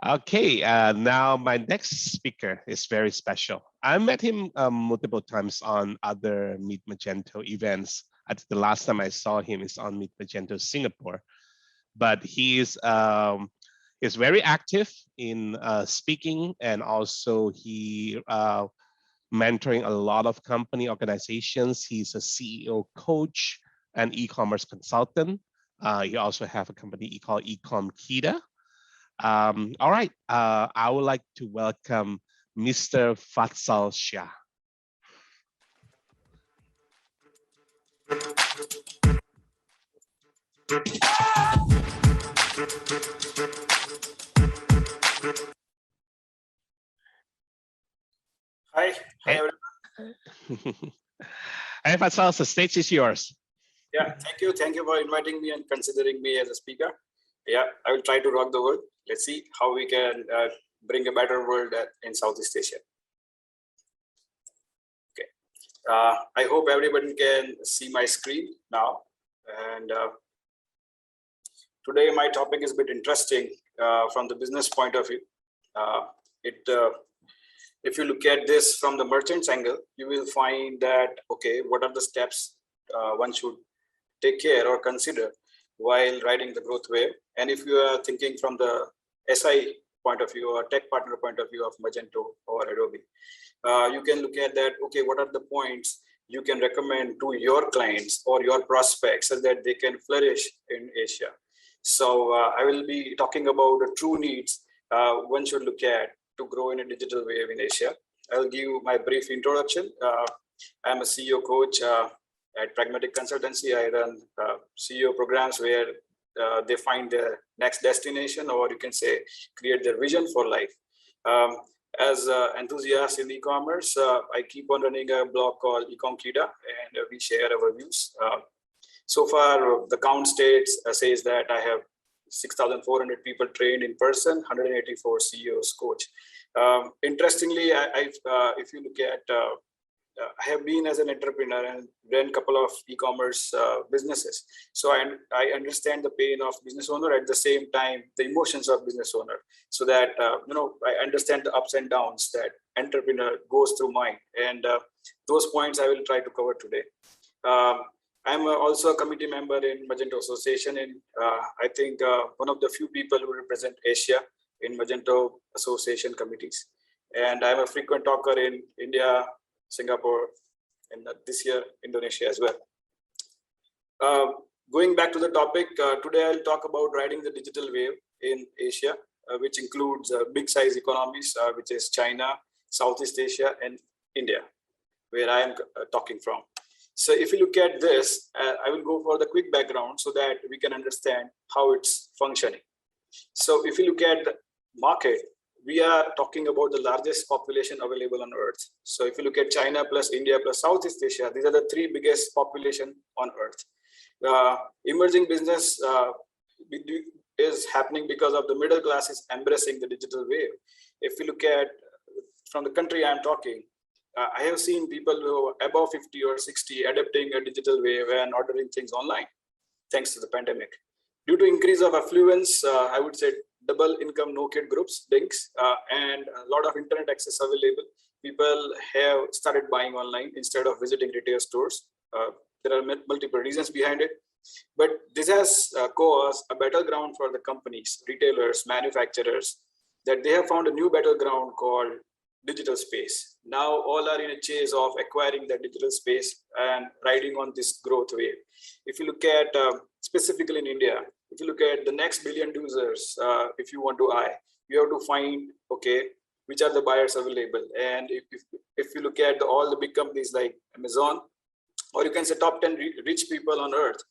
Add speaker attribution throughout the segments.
Speaker 1: Okay, now my next speaker is very special. I met him multiple times on other Meet Magento events. I think the last time I saw him is on Meet Magento Singapore, but is very active in speaking, and also he mentoring a lot of company organizations. He's a CEO coach and e-commerce consultant. He also have a company called Ecom Kita. All right, I would like to welcome Mr. Vatsal Shah.
Speaker 2: Hi. Hi, everyone.
Speaker 1: Hey, Vatsal, the stage is yours.
Speaker 2: Yeah, thank you. Thank you for inviting me and considering me as a speaker. Yeah, I will try to rock the world. Let's see how we can bring a better world in Southeast Asia. Okay. I hope everybody can see my screen now. And today my topic is a bit interesting from the business point of view. If you look at this from the merchant's angle, you will find that, okay, what are the steps one should take care or consider while riding the growth wave? And if you are thinking from the SI point of view or tech partner point of view of Magento or Adobe, you can look at that, okay, what are the points you can recommend to your clients or your prospects so that they can flourish in Asia? So I will be talking about the true needs one should look at to grow in a digital wave in Asia. I'll give you my brief introduction. I'm a CEO coach at Pragmatic Consultancy. I run CEO programs where they find their next destination, or you can say create their vision for life. As an enthusiast in e-commerce, I keep on running a blog called Ecom Kita, and we share our views. So far, the count states says that I have 6,400 people trained in person, 184 CEOs coach. Interestingly, if you look at, I have been as an entrepreneur and ran a couple of e-commerce businesses. So I understand the pain of business owner, at the same time, the emotions of business owner. So that, I understand the ups and downs that entrepreneur goes through mine. And those points I will try to cover today. I'm also a committee member in Magento Association, and I think one of the few people who represent Asia in Magento Association committees. And I'm a frequent talker in India, Singapore, and this year, Indonesia as well. Going back to the topic, today I'll talk about riding the digital wave in Asia, which includes big size economies, which is China, Southeast Asia, and India, where I am talking from. So if you look at this, I will go for the quick background so that we can understand how it's functioning. So if you look at the market, we are talking about the largest population available on Earth. So if you look at China plus India plus Southeast Asia, these are the three biggest population on Earth. Emerging business is happening because of the middle class is embracing the digital wave. If you look at from the country I'm talking, I have seen people who are above 50 or 60 adapting a digital wave and ordering things online, thanks to the pandemic. Due to increase of affluence, I would say double income, no kid groups, DINKs, and a lot of internet access available, people have started buying online instead of visiting retail stores. There are multiple reasons behind it, but this has caused a battleground for the companies, retailers, manufacturers, that they have found a new battleground called digital space. Now all are in a chase of acquiring the digital space and riding on this growth wave. If you look at specifically in India, if you look at the next billion users, if you want to buy, you have to find, okay, which are the buyers available. And if you look at all the big companies like Amazon, or you can say top 10 rich people on earth,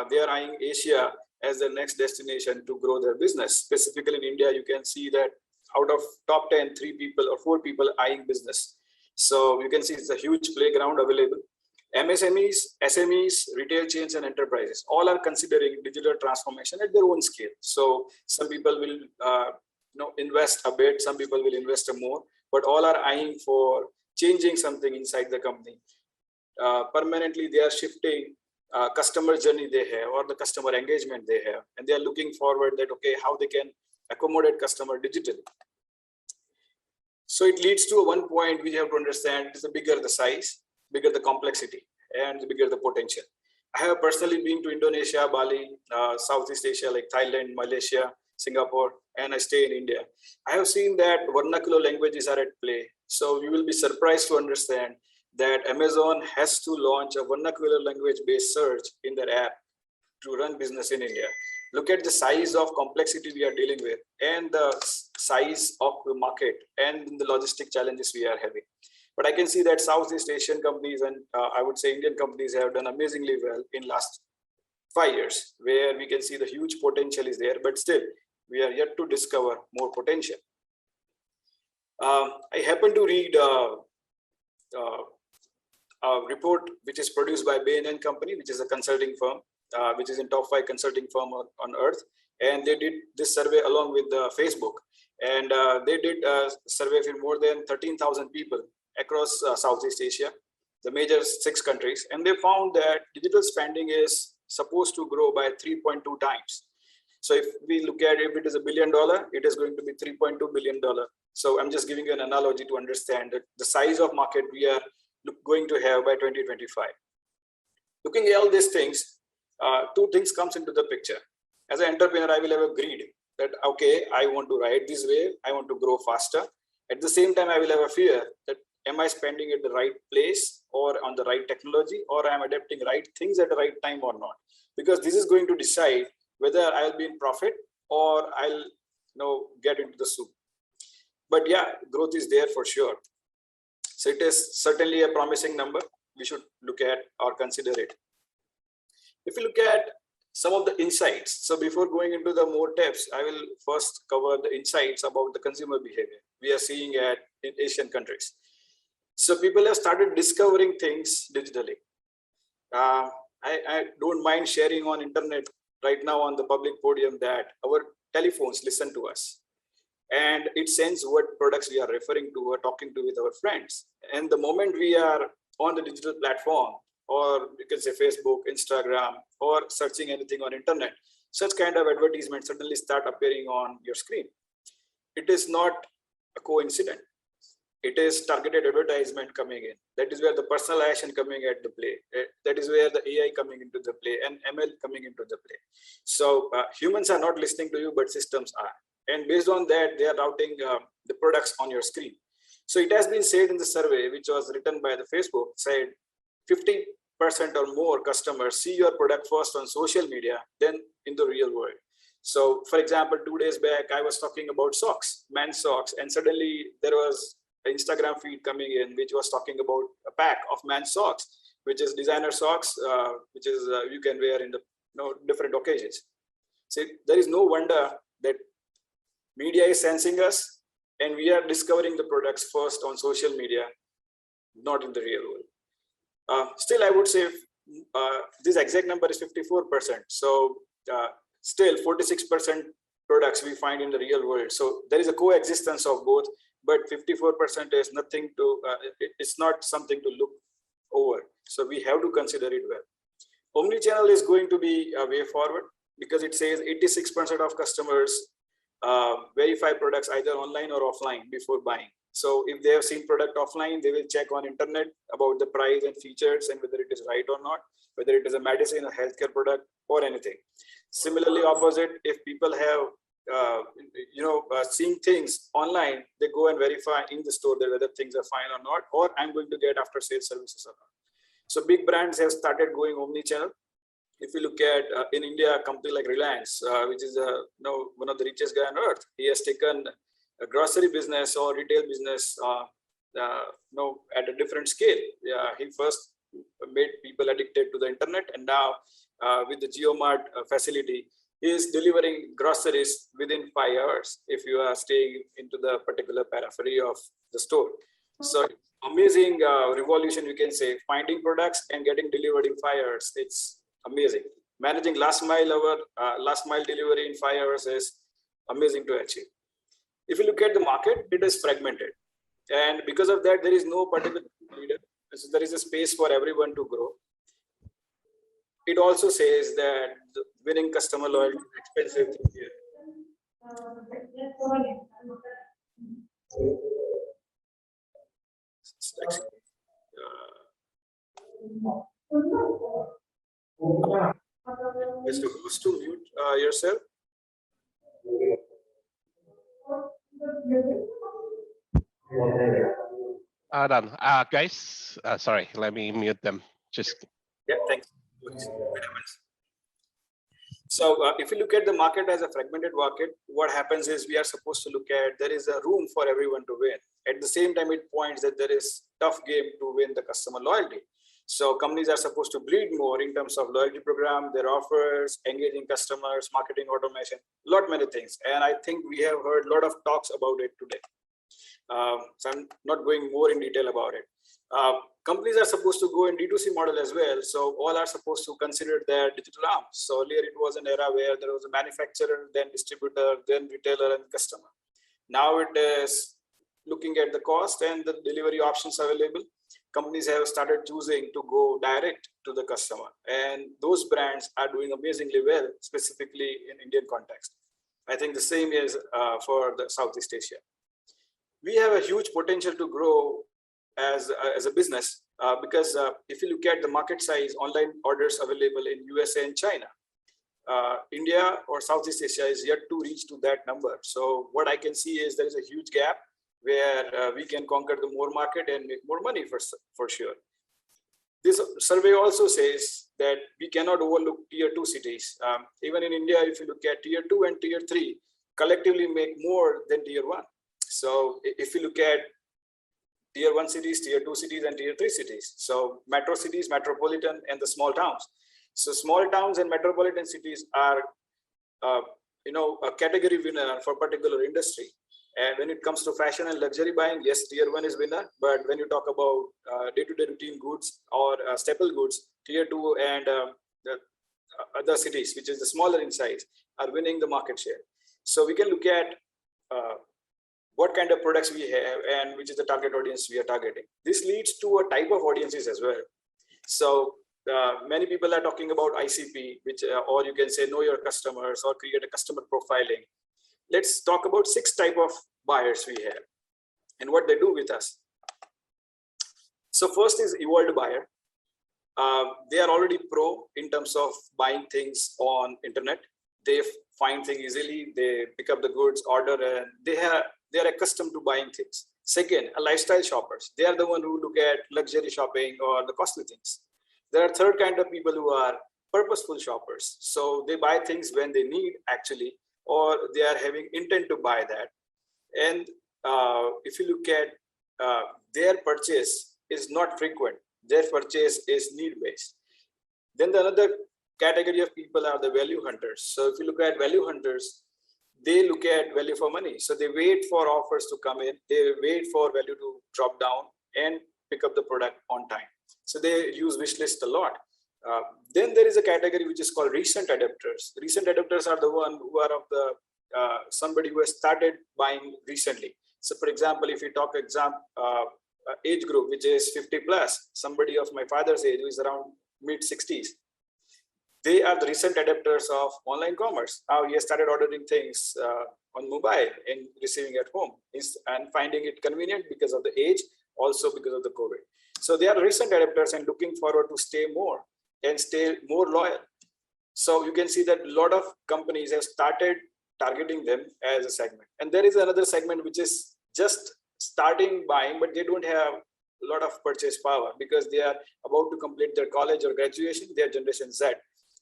Speaker 2: they are eyeing Asia as their next destination to grow their business. Specifically in India, you can see that out of top 10, 3 people or 4 people eyeing business. So you can see it's a huge playground available. MSMEs, SMEs, retail chains, and enterprises all are considering digital transformation at their own scale. So some people will invest a bit, some people will invest more, but all are eyeing for changing something inside the company. Permanently, they are shifting customer journey they have or the customer engagement they have, and they are looking forward that, okay, how they can accommodate customer digitally. So it leads to one point we have to understand is the bigger the size, bigger the complexity, and the bigger the potential. I have personally been to Indonesia, Bali, Southeast Asia like Thailand, Malaysia, Singapore, and I stay in India. I have seen that vernacular languages are at play. So you will be surprised to understand that Amazon has to launch a vernacular language-based search in their app to run business in India. Look at the size of complexity we are dealing with and the size of the market and the logistic challenges we are having. But I can see that Southeast Asian companies and I would say Indian companies have done amazingly well in last 5 years, where we can see the huge potential is there, but still we are yet to discover more potential. I happen to read a report which is produced by Bain & Company, which is a consulting firm, which is in top 5 consulting firm on earth. And they did this survey along with Facebook. And they did a survey with more than 13,000 people across Southeast Asia, the major 6 countries. And they found that digital spending is supposed to grow by 3.2 times. So if we look at if it is $1 billion, it is going to be $3.2 billion. So I'm just giving you an analogy to understand that the size of market we are going to have by 2025. Looking at all these things, 2 things comes into the picture. As an entrepreneur, I will have a greed that, okay, I want to ride this wave, I want to grow faster. At the same time, I will have a fear that am I spending at the right place or on the right technology, or I'm adapting right things at the right time or not? Because this is going to decide whether I'll be in profit or I'll get into the soup. But yeah, growth is there for sure. So it is certainly a promising number. We should look at or consider it. If you look at some of the insights, so before going into the more tips, I will first cover the insights about the consumer behavior we are seeing in Asian countries. So people have started discovering things digitally. I don't mind sharing on internet right now on the public podium that our telephones listen to us. And it sends what products we are referring to or talking to with our friends. And the moment we are on the digital platform, or you can say Facebook, Instagram, or searching anything on internet, such kind of advertisements suddenly start appearing on your screen. It is not a coincidence. It is targeted advertisement coming in. That is where the personalization coming at the play. That is where the AI coming into the play and ML coming into the play. So humans are not listening to you, but systems are. And based on that, they are routing the products on your screen. So it has been said in the survey, which was written by the Facebook, said 50% or more customers see your product first on social media than in the real world. So for example, 2 days back, I was talking about socks, men's socks, and suddenly there was an Instagram feed coming in, which was talking about a pack of men's socks, which is designer socks, which is you can wear in the different occasions. So there is no wonder that media is sensing us, and we are discovering the products first on social media, not in the real world. Still, I would say this exact number is 54%. So still 46% products we find in the real world. So there is a coexistence of both, but 54% is nothing to, it's not something to look over. So we have to consider it well. Omnichannel is going to be a way forward because it says 86% of customers verify products either online or offline before buying. So if they have seen product offline, they will check on internet about the price and features and whether it is right or not, whether it is a medicine or healthcare product or anything. Similarly, opposite, if people have seeing things online, they go and verify in the store that whether things are fine or not, or I'm going to get after sales services or not. So big brands have started going omni-channel. If you look at in India, a company like Reliance, which is one of the richest guy on earth, he has taken a grocery business or retail business at a different scale. He first made people addicted to the internet, and now with the JioMart facility, he is delivering groceries within 5 hours if you are staying into the particular periphery of the store. So amazing revolution, you can say, finding products and getting delivered in 5 hours. It's amazing. Managing last mile delivery in 5 hours is amazing to achieve. If you look at the market, it is fragmented. And because of that, there is no particular leader. So there is a space for everyone to grow. It also says that the winning customer loyalty is expensive here. Mr. Host, to mute yourself.
Speaker 1: Done. Guys, sorry, let me mute them. Just
Speaker 2: Yeah, thanks. So if you look at the market as a fragmented market, what happens is we are supposed to look at there is a room for everyone to win. At the same time, it points that there is tough game to win the customer loyalty. So companies are supposed to bleed more in terms of loyalty program, their offers, engaging customers, marketing automation, lot many things. And I think we have heard a lot of talks about it today. So I'm not going more in detail about it. Companies are supposed to go in D2C model as well. So all are supposed to consider their digital arms. So earlier it was an era where there was a manufacturer, then distributor, then retailer and customer. Now it is looking at the cost and the delivery options available. Companies have started choosing to go direct to the customer. And those brands are doing amazingly well, specifically in Indian context. I think the same is for the Southeast Asia. We have a huge potential to grow as a business because if you look at the market size, online orders available in USA and China, India or Southeast Asia is yet to reach to that number. So what I can see is there is a huge gap where we can conquer the more market and make more money for sure. This survey also says that we cannot overlook tier 2 cities. Even in India, if you look at tier 2 and tier 3, collectively make more than tier 1. So if you look at tier 1 cities, tier 2 cities, and tier 3 cities. So metro cities, metropolitan, and the small towns. So small towns and metropolitan cities are, a category winner for particular industry. And when it comes to fashion and luxury buying, yes, tier 1 is winner. But when you talk about day-to-day routine goods or staple goods, tier 2 and the other cities, which is the smaller in size, are winning the market share. So we can look at what kind of products we have and which is the target audience we are targeting. This leads to a type of audiences as well. So many people are talking about ICP, which or you can say know your customers or create a customer profiling. Let's talk about 6 type of buyers we have and what they do with us. So first is evolved buyer. They are already pro in terms of buying things on internet. They find things easily, they pick up the goods, order, and they are accustomed to buying things. Second, a lifestyle shoppers. They are the one who look at luxury shopping or the costly things. There are third kind of people who are purposeful shoppers. So they buy things when they need actually, or they are having intent to buy that. And if you look at their purchase is not frequent. Their purchase is need-based. Then the another category of people are the value hunters. So if you look at value hunters, they look at value for money. So they wait for offers to come in. They wait for value to drop down and pick up the product on time. So they use wish list a lot. Then there is a category which is called recent adapters. Recent adapters are the one who are of the somebody who has started buying recently. So for example, if you talk age group, which is 50 plus, somebody of my father's age who is around mid 60s. They are the recent adapters of online commerce. Now he has started ordering things on mobile and receiving at home and finding it convenient because of the age, also because of the COVID. So they are recent adapters and looking forward to stay more and stay more loyal. So you can see that a lot of companies have started targeting them as a segment. And there is another segment which is just starting buying, but they don't have a lot of purchase power because they are about to complete their college or graduation. They are Generation Z.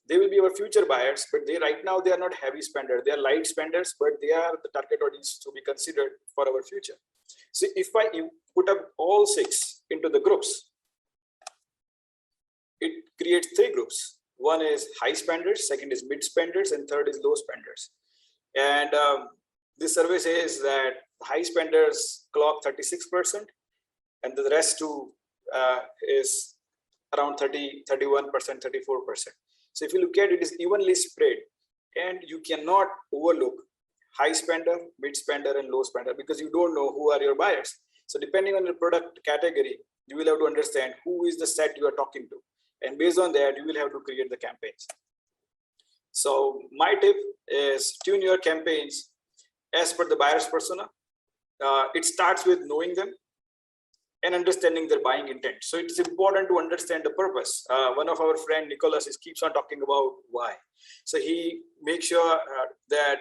Speaker 2: They will be our future buyers, but right now they are not heavy spenders. They are light spenders, but they are the target audience to be considered for our future. So if I put up all 6 into the groups, it creates 3 groups. One is high spenders, second is mid spenders, and third is low spenders. And this survey says that high spenders clock 36%, and the rest too is around 30, 31%, 34%. So if you look at it, is evenly spread, and you cannot overlook high spender, mid spender, and low spender because you don't know who are your buyers. So depending on the product category, you will have to understand who is the set you are talking to. And based on that, you will have to create the campaigns. So my tip is tune your campaigns as per the buyer's persona. It starts with knowing them and understanding their buying intent. So it's important to understand the purpose. One of our friend Nicholas keeps on talking about why. So he makes sure that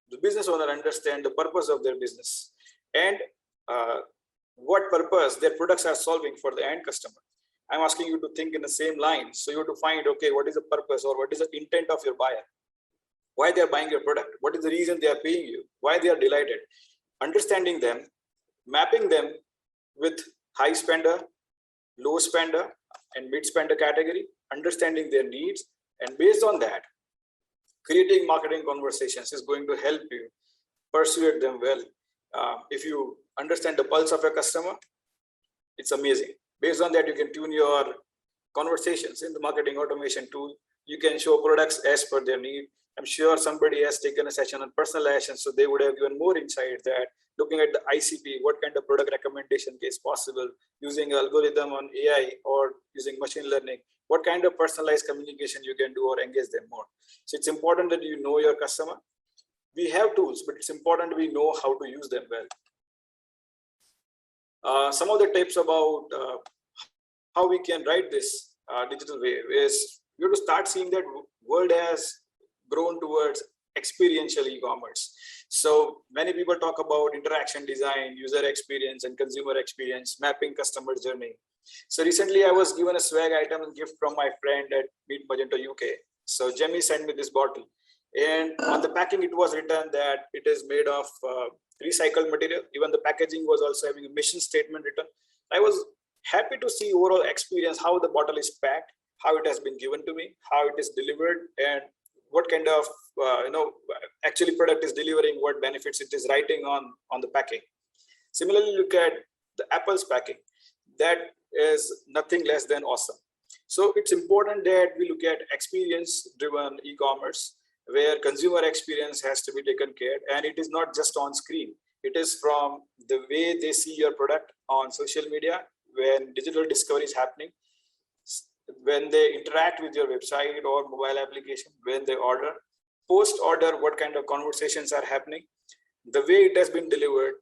Speaker 2: the business owner understand the purpose of their business and what purpose their products are solving for the end customer. I'm asking you to think in the same line. So you have to find, okay, what is the purpose or what is the intent of your buyer? Why they are buying your product? What is the reason they are paying you? Why they are delighted? Understanding them, mapping them with high spender, low spender, and mid spender category, understanding their needs, and based on that, creating marketing conversations is going to help you persuade them well. If you understand the pulse of a customer, it's amazing. Based on that, you can tune your conversations in the marketing automation tool. You can show products as per their need. I'm sure somebody has taken a session on personalization, so they would have given more insight that looking at the ICP, what kind of product recommendation is possible, using algorithm on AI or using machine learning, what kind of personalized communication you can do or engage them more. So it's important that you know your customer. We have tools, but it's important we know how to use them well. Some of the tips about how we can write this digital wave is you have to start seeing that world has grown towards experiential e-commerce. So many people talk about interaction design, user experience, and consumer experience, mapping customer journey. So recently I was given a swag item and gift from my friend at Meet Magento UK. So Jemmy sent me this bottle, and on the packing it was written that it is made of recycled material. Even the packaging was also having a mission statement written. I was happy to see overall experience, how the bottle is packed, how it has been given to me, how it is delivered, and what kind of actually product is delivering, what benefits it is writing on the packing. Similarly, look at the Apple's packing. That is nothing less than awesome. So it's important that we look at experience-driven e-commerce, where consumer experience has to be taken care, and it is not just on screen. It is from the way they see your product on social media, when digital discovery is happening, when they interact with your website or mobile application, when they order, post-order, what kind of conversations are happening, the way it has been delivered,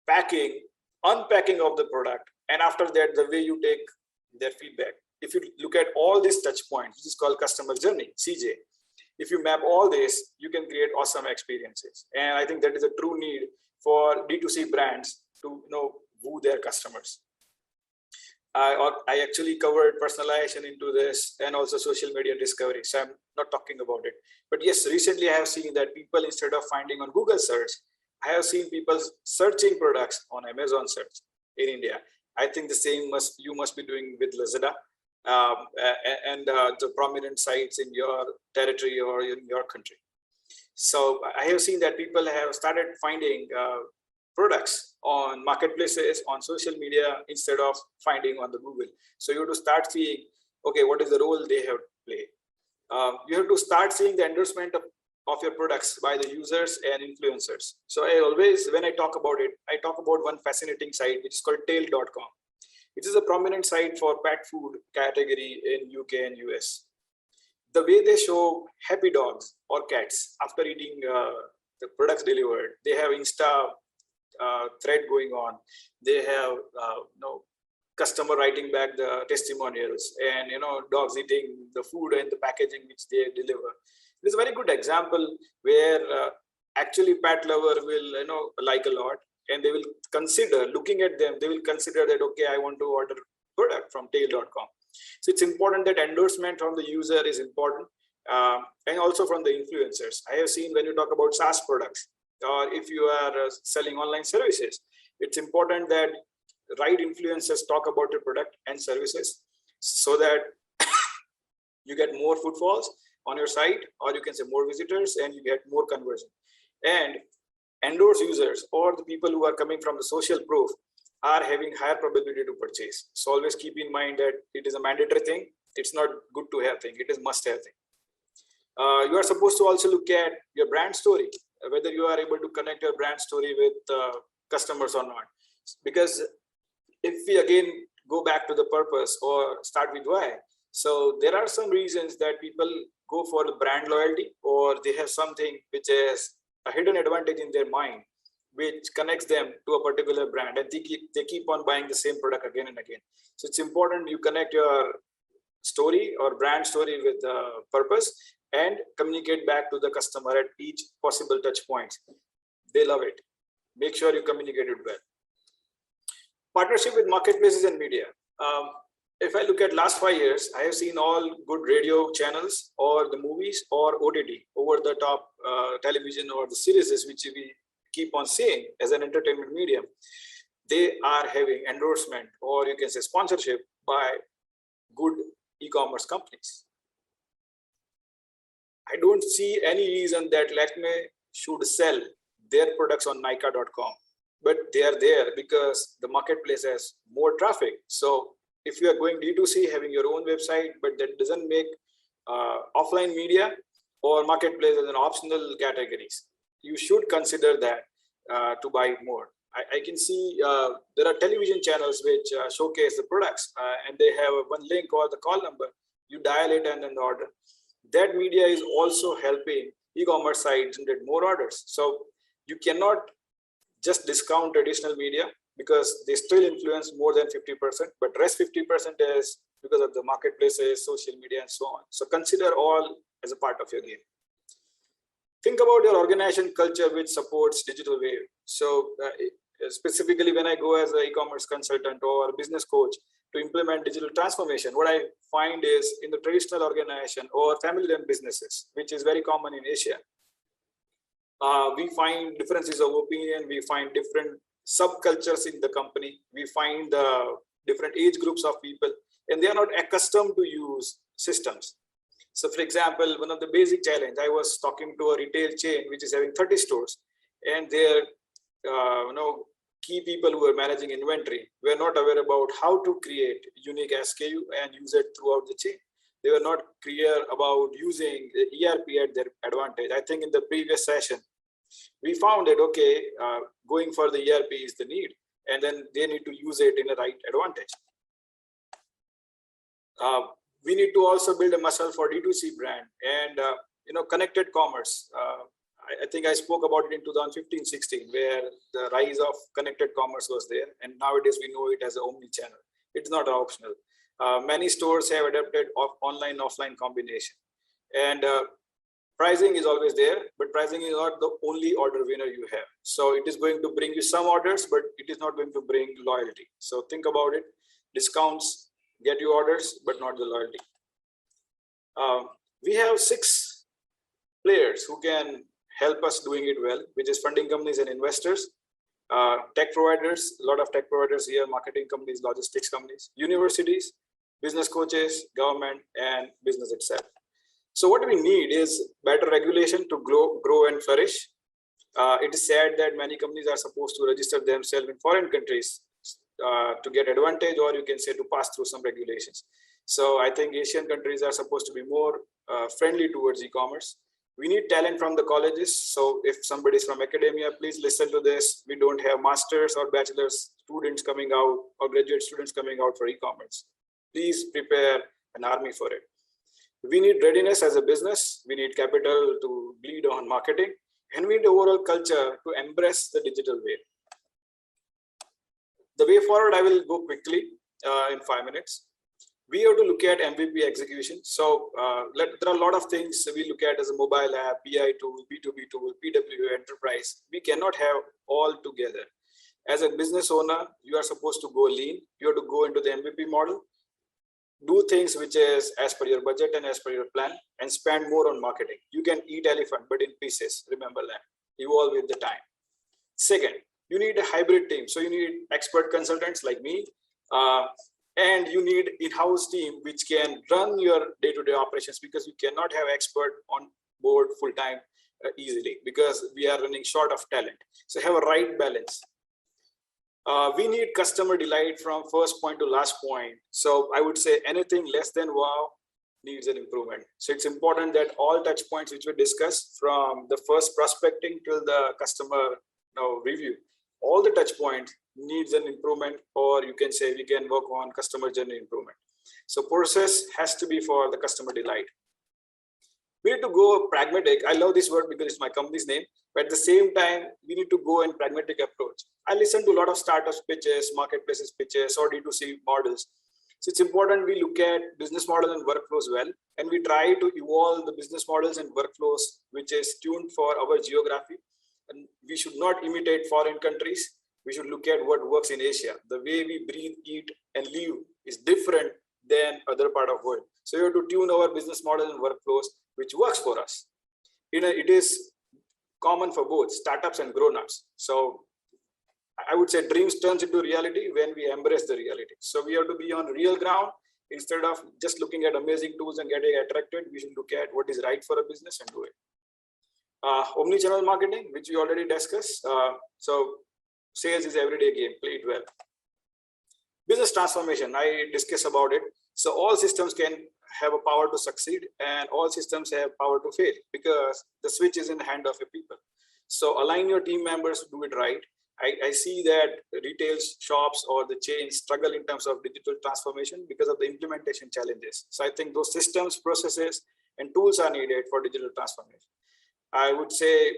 Speaker 2: packing, unpacking of the product, and after that, the way you take their feedback. If you look at all these touch points, which is called customer journey, CJ, if you map all this, you can create awesome experiences. And I think that is a true need for D2C brands to woo their customers. I actually covered personalization into this and also social media discovery. So I'm not talking about it. But yes, recently I have seen that people, instead of finding on Google search, I have seen people searching products on Amazon search in India. I think the same you must be doing with Lazada and the prominent sites in your territory or in your country. So I have seen that people have started finding products on marketplaces, on social media, instead of finding on the Google. So you have to start seeing, okay, what is the role they have to play? You have to start seeing the endorsement of your products by the users and influencers. So I always, when I talk about it, I talk about one fascinating site, which is called tail.com. It is a prominent site for pet food category in UK and US. The way they show happy dogs or cats after eating the products delivered, they have Insta thread going on. They have customer writing back the testimonials, and dogs eating the food and the packaging which they deliver. It is a very good example where actually pet lover will like a lot, and they will consider looking at them. They will consider that, okay, I want to order product from tail.com. So it's important that endorsement from the user is important, and also from the influencers. I have seen when you talk about SaaS products, or if you are selling online services, it's important that right influencers talk about your product and services, so that you get more footfalls on your site, or you can say more visitors, and you get more conversion. And endorse users, or the people who are coming from the social proof, are having higher probability to purchase. So always keep in mind that it is a mandatory thing. It's not good to have thing. It is must have thing. You are supposed to also look at your brand story, whether you are able to connect your brand story with customers or not. Because if we again go back to the purpose or start with why, so there are some reasons that people go for the brand loyalty, or they have something which is a hidden advantage in their mind, which connects them to a particular brand, and they keep on buying the same product again and again. So it's important you connect your story or brand story with purpose and communicate back to the customer at each possible touch points. They love it. Make sure you communicate it well. Partnership with marketplaces and media. If I look at last 5 years, I have seen all good radio channels or the movies or OTT, over the top television or the series which we keep on seeing as an entertainment medium. They are having endorsement, or you can say sponsorship, by good e-commerce companies. I don't see any reason that Lakme should sell their products on Nykaa.com, but they are there because the marketplace has more traffic. So if you are going D2C, having your own website, but that doesn't make offline media or marketplace as an optional categories, you should consider that to buy more. I can see there are television channels which showcase the products and they have one link or the call number. You dial it and then order. That media is also helping e-commerce sites generate more orders. So you cannot just discount traditional media because they still influence more than 50%, but rest 50% is because of the marketplaces, social media, and so on. So consider all as a part of your game. Think about your organization culture which supports digital wave. So specifically when I go as an e-commerce consultant or a business coach to implement digital transformation, what I find is in the traditional organization or family-run businesses, which is very common in Asia, we find differences of opinion, we find different subcultures in the company, we find different age groups of people, and they are not accustomed to use systems. So for example, one of the basic challenge, I was talking to a retail chain which is having 30 stores, and their key people who are managing inventory were not aware about how to create unique SKU and use it throughout the chain. They were not clear about using the ERP at their advantage. I think in the previous session, we found that, okay, going for the ERP is the need, and then they need to use it in a right advantage. We need to also build a muscle for D2C brand and connected commerce. I think I spoke about it in 2015-16, where the rise of connected commerce was there, and nowadays we know it as an omni-channel. It's not optional. Many stores have adapted online-offline combination, and pricing is always there, but pricing is not the only order winner you have. So it is going to bring you some orders, but it is not going to bring loyalty. So think about it. Discounts get you orders, but not the loyalty. We have 6 players who can help us doing it well, which is funding companies and investors, tech providers, a lot of tech providers here, marketing companies, logistics companies, universities, business coaches, government, and business itself. So what we need is better regulation to grow and flourish. It is sad that many companies are supposed to register themselves in foreign countries to get advantage, or you can say to pass through some regulations. So I think Asian countries are supposed to be more friendly towards e-commerce. We need talent from the colleges. So if somebody is from academia, please listen to this. We don't have masters or bachelor's students coming out or graduate students coming out for e-commerce. Please prepare an army for it. We need readiness as a business. We need capital to bleed on marketing, and we need overall culture to embrace the digital wave. The way forward, I will go quickly in 5 minutes. We have to look at MVP execution. So there are a lot of things we look at as a mobile app, BI tool, B2B tool, PW, enterprise. We cannot have all together. As a business owner, you are supposed to go lean. You have to go into the MVP model, do things which is as per your budget and as per your plan, and spend more on marketing. You can eat elephant, but in pieces, remember that. Evolve with the time. Second, you need a hybrid team. So you need expert consultants like me, and you need in-house team which can run your day-to-day operations, because you cannot have expert on board full-time easily, because we are running short of talent. So have a right balance. We need customer delight from first point to last point. So I would say anything less than wow needs an improvement. So it's important that all touch points which we discuss, from the first prospecting till the customer review, all the touch points needs an improvement, or you can say we can work on customer journey improvement. So process has to be for the customer delight. We need to go pragmatic. I love this word because it's my company's name, But at the same time, we need to go in pragmatic approach. I listen to a lot of startups pitches, marketplaces pitches, or D2C models. So it's important we look at business model and workflows well, and we try to evolve the business models and workflows which is tuned for our geography. And we should not imitate foreign countries. We should look at what works in Asia. The way we breathe, eat, and live is different than other part of world. So we have to tune our business model and workflows which works for us. It is common for both startups and grown-ups. So I would say dreams turns into reality when we embrace the reality. So we have to be on real ground instead of just looking at amazing tools and getting attracted. We should look at what is right for a business and do it. Omni-channel marketing, which we already discussed. So sales is everyday game, play it well. Business transformation, I discuss about it. So all systems can have a power to succeed and all systems have power to fail because the switch is in the hand of a people. So align your team members to do it right. I see that retail shops or the chains struggle in terms of digital transformation because of the implementation challenges. So I think those systems, processes, and tools are needed for digital transformation. I would say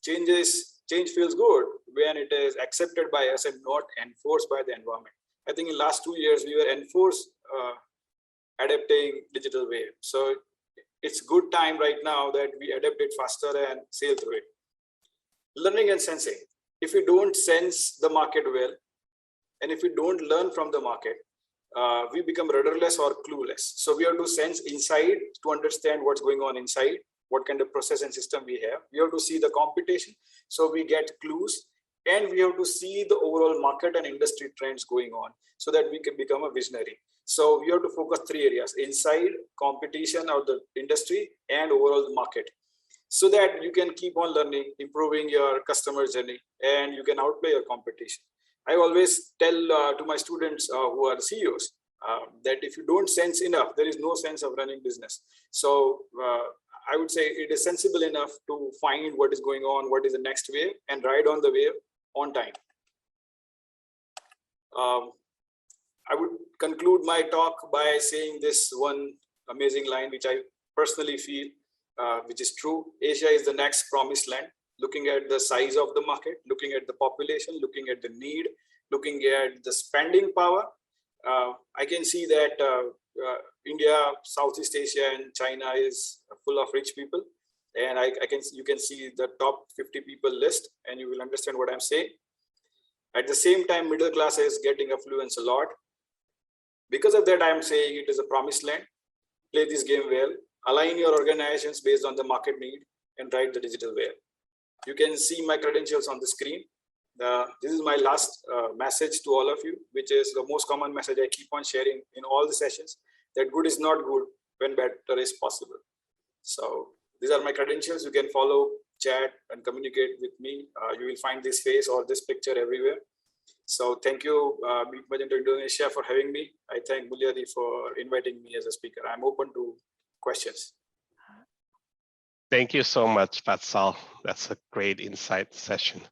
Speaker 2: change feels good when it is accepted by us and not enforced by the environment. I think in the last 2 years, we were enforced adapting digital way. So it's good time right now that we adapt it faster and sail through it. Learning and sensing. If we don't sense the market well, and if we don't learn from the market, we become rudderless or clueless. So we have to sense inside to understand what's going on inside, what kind of process and system we have. We have to see the competition, so we get clues, and we have to see the overall market and industry trends going on so that we can become a visionary. So we have to focus 3 areas: inside, competition or the industry, and overall the market, so that you can keep on learning, improving your customer journey, and you can outplay your competition. I always tell to my students who are CEOs that if you don't sense enough, there is no sense of running business. So I would say it is sensible enough to find what is going on, what is the next wave, and ride on the wave on time. I would conclude my talk by saying this one amazing line, which I personally feel which is true. Asia is the next promised land. Looking at the size of the market, looking at the population, looking at the need, looking at the spending power, I can see that India, Southeast Asia, and China is full of rich people. And you can see the top 50 people list, and you will understand what I'm saying. At the same time, middle class is getting affluence a lot. Because of that, I'm saying it is a promised land. Play this game well. Align your organizations based on the market need and ride the digital wave. You can see my credentials on the screen. This is my last message to all of you, which is the most common message I keep on sharing in all the sessions, that good is not good when better is possible. So these are my credentials. You can follow, chat, and communicate with me. You will find this face or this picture everywhere. So thank you, Meet Magento Indonesia, for having me. I thank Mulyadi for inviting me as a speaker. I'm open to questions.
Speaker 1: Thank you so much, Vatsal. That's a great insight session.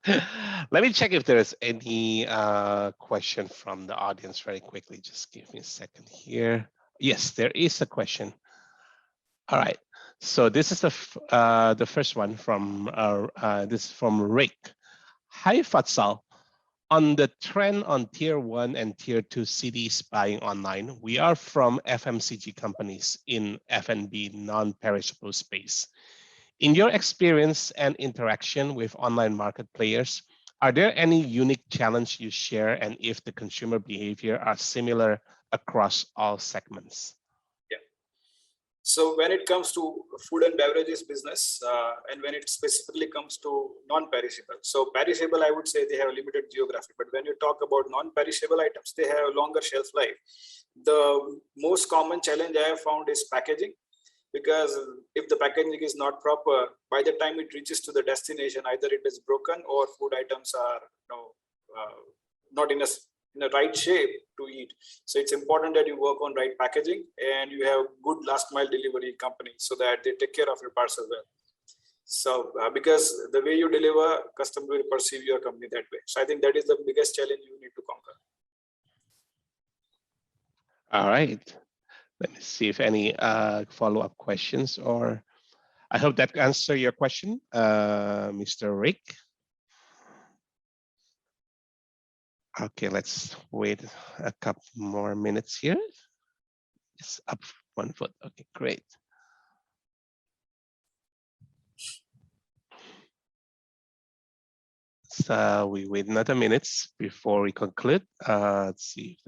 Speaker 1: Let me check if there is any question from the audience very quickly. Just give me a second here. Yes, there is a question. All right. So this is the first one from this is from Rick. Hi, Vatsal. On the trend on tier 1 and tier 2 cities buying online, we are from FMCG companies in F&B non-perishable space. In your experience and interaction with online market players, are there any unique challenge you share, and if the consumer behavior are similar across all segments?
Speaker 2: Yeah. So when it comes to food and beverages business, and when it specifically comes to non-perishable, so perishable, I would say they have a limited geography, but when you talk about non-perishable items, they have a longer shelf life. The most common challenge I have found is packaging, because if the packaging is not proper, by the time it reaches to the destination, either it is broken or food items are not in a right shape to eat. So it's important that you work on right packaging and you have good last mile delivery company so that they take care of your parcel well. So because the way you deliver, customer will perceive your company that way. So I think that is the biggest challenge you need to conquer.
Speaker 1: All right. Let me see if any follow-up questions or I hope that answers your question, Mr. Rick. Okay, let's wait a couple more minutes here. It's up 1 foot. Okay, great. So we wait another minutes before we conclude. Let's see.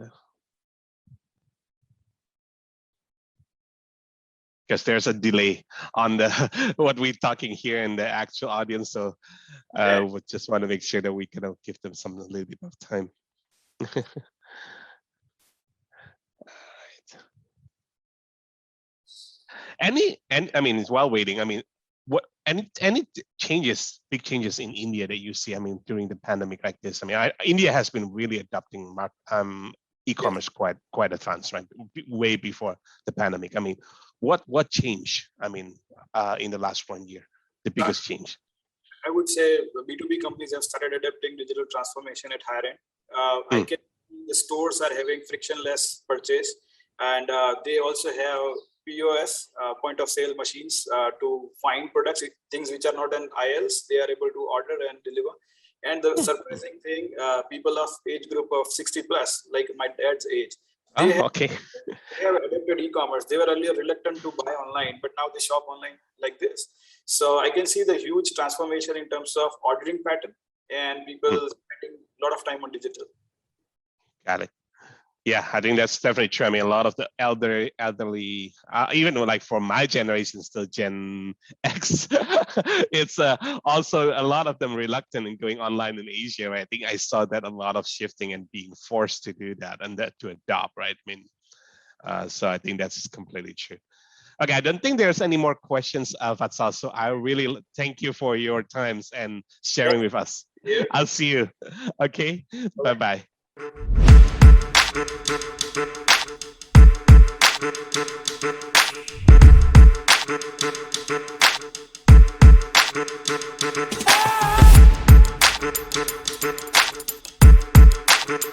Speaker 1: Because there's a delay on the what we're talking here in the actual audience, so we just want to make sure that we can give them a little bit of time. And I mean, while waiting, I mean, what any changes, big changes in India that you see? I mean, during the pandemic like this, I mean, India has been really adopting e-commerce quite advanced, right? Way before the pandemic. I mean, what changed? I mean, in the last 1 year, the biggest change.
Speaker 2: I would say B2B companies have started adapting digital transformation at higher end. I can the stores are having frictionless purchase, and they also have POS, point of sale machines to find products, things which are not in aisles, they are able to order and deliver. And the surprising thing, people of age group of 60 plus, like my dad's age, they have adapted e-commerce. They were earlier reluctant to buy online, but now they shop online like this. So I can see the huge transformation in terms of ordering pattern and people spending a lot of time on digital.
Speaker 1: Got it. Yeah, I think that's definitely true. I mean, a lot of the elderly, even like for my generation, still Gen X, it's also a lot of them reluctant in going online in Asia. Right? I think I saw that a lot of shifting and being forced to do that and that to adopt. Right? I mean, so I think that's completely true. Okay, I don't think there's any more questions, Vatsal. So I really thank you for your times and sharing with us.
Speaker 2: Yeah.
Speaker 1: I'll see you. Okay, bye-bye. Ah!